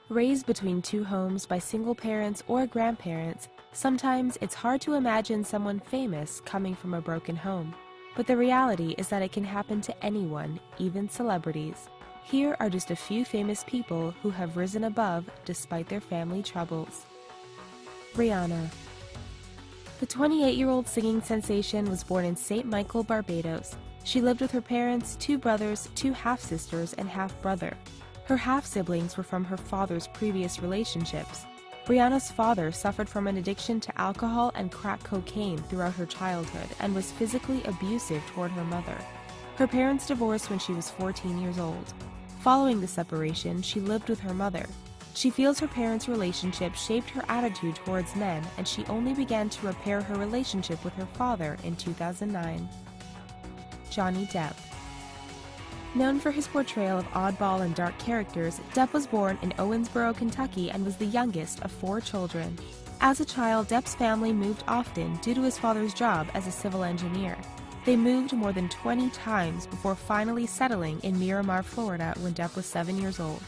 Raised between two homes by single parents or grandparents, sometimes it's hard to imagine someone famous coming from a broken home. But the reality is that it can happen to anyone, even celebrities. Here are just a few famous people who have risen above despite their family troubles. Rihanna. The 28-year-old singing sensation was born in St. Michael, Barbados. She lived with her parents, two brothers, two half-sisters, and half-brother. Her half-siblings were from her father's previous relationships. Rihanna's father suffered from an addiction to alcohol and crack cocaine throughout her childhood and was physically abusive toward her mother. Her parents divorced when she was 14 years old. Following the separation, she lived with her mother. She feels her parents' relationship shaped her attitude towards men, and she only began to repair her relationship with her father in 2009. Johnny Depp. Known for his portrayal of oddball and dark characters, Depp was born in Owensboro, Kentucky, and was the youngest of 4 children. As a child, Depp's family moved often due to his father's job as a civil engineer. They moved more than 20 times before finally settling in Miramar, Florida when Depp was 7 years old.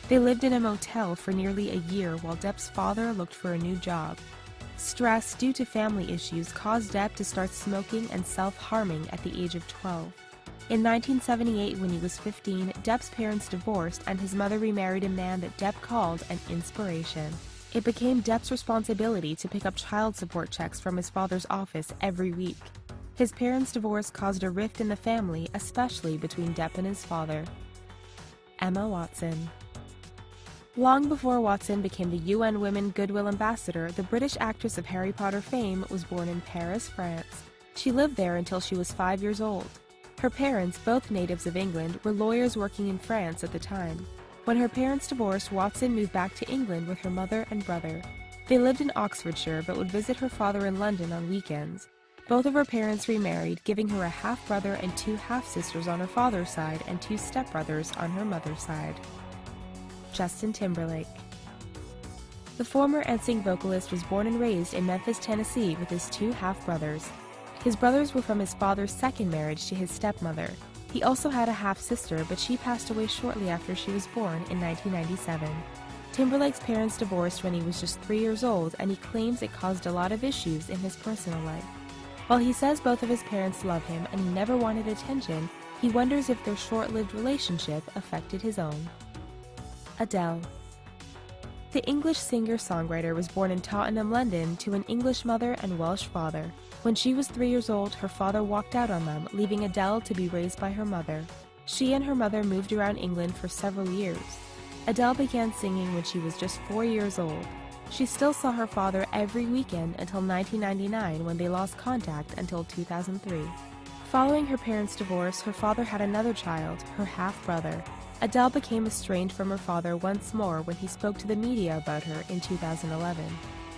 They lived in a motel for nearly a year while Depp's father looked for a new job. Stress due to family issues caused Depp to start smoking and self-harming at the age of 12. In 1978, when he was 15, Depp's parents divorced and his mother remarried a man that Depp called an inspiration. It became Depp's responsibility to pick up child support checks from his father's office every week. His parents' divorce caused a rift in the family, especially between Depp and his father. Emma Watson. Long before Watson became the UN Women Goodwill Ambassador, the British actress of Harry Potter fame was born in Paris, France. She lived there until she was 5 years old. Her parents, both natives of England, were lawyers working in France at the time. When her parents divorced, Watson moved back to England with her mother and brother. They lived in Oxfordshire but would visit her father in London on weekends. Both of her parents remarried, giving her a half-brother and 2 half-sisters on her father's side and 2 stepbrothers on her mother's side. Justin Timberlake. The former NSYNC vocalist was born and raised in Memphis, Tennessee with his 2 half-brothers. His brothers were from his father's second marriage to his stepmother. He also had a half-sister, but she passed away shortly after she was born in 1997. Timberlake's parents divorced when he was just 3 years old, and he claims it caused a lot of issues in his personal life. While he says both of his parents love him and he never wanted attention, he wonders if their short-lived relationship affected his own. Adele. The English singer-songwriter was born in Tottenham, London, to an English mother and Welsh father. When she was 3 years old, her father walked out on them, leaving Adele to be raised by her mother. She and her mother moved around England for several years. Adele began singing when she was just 4 years old. She still saw her father every weekend until 1999 when they lost contact until 2003. Following her parents' divorce, her father had another child, her half-brother. Adele became estranged from her father once more when he spoke to the media about her in 2011.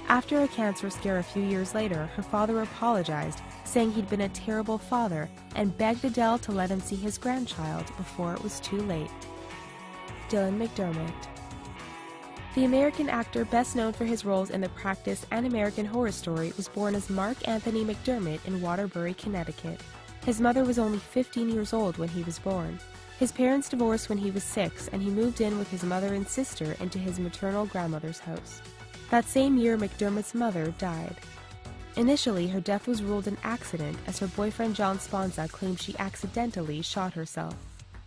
After a cancer scare a few years later, her father apologized, saying he'd been a terrible father, and begged Adele to let him see his grandchild before it was too late. Dylan McDermott. The American actor best known for his roles in The Practice and American Horror Story was born as Mark Anthony McDermott in Waterbury, Connecticut. His mother was only 15 years old when he was born. His parents divorced when he was 6, and he moved in with his mother and sister into his maternal grandmother's house. That same year, McDermott's mother died. Initially, her death was ruled an accident as her boyfriend John Sponza claimed she accidentally shot herself.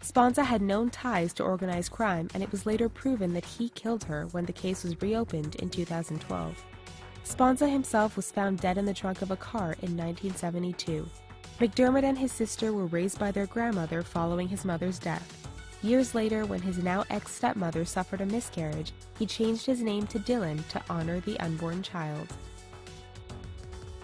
Sponza had known ties to organized crime, and it was later proven that he killed her when the case was reopened in 2012. Sponza himself was found dead in the trunk of a car in 1972. McDermott and his sister were raised by their grandmother following his mother's death. Years later, when his now ex-stepmother suffered a miscarriage, he changed his name to Dylan to honor the unborn child.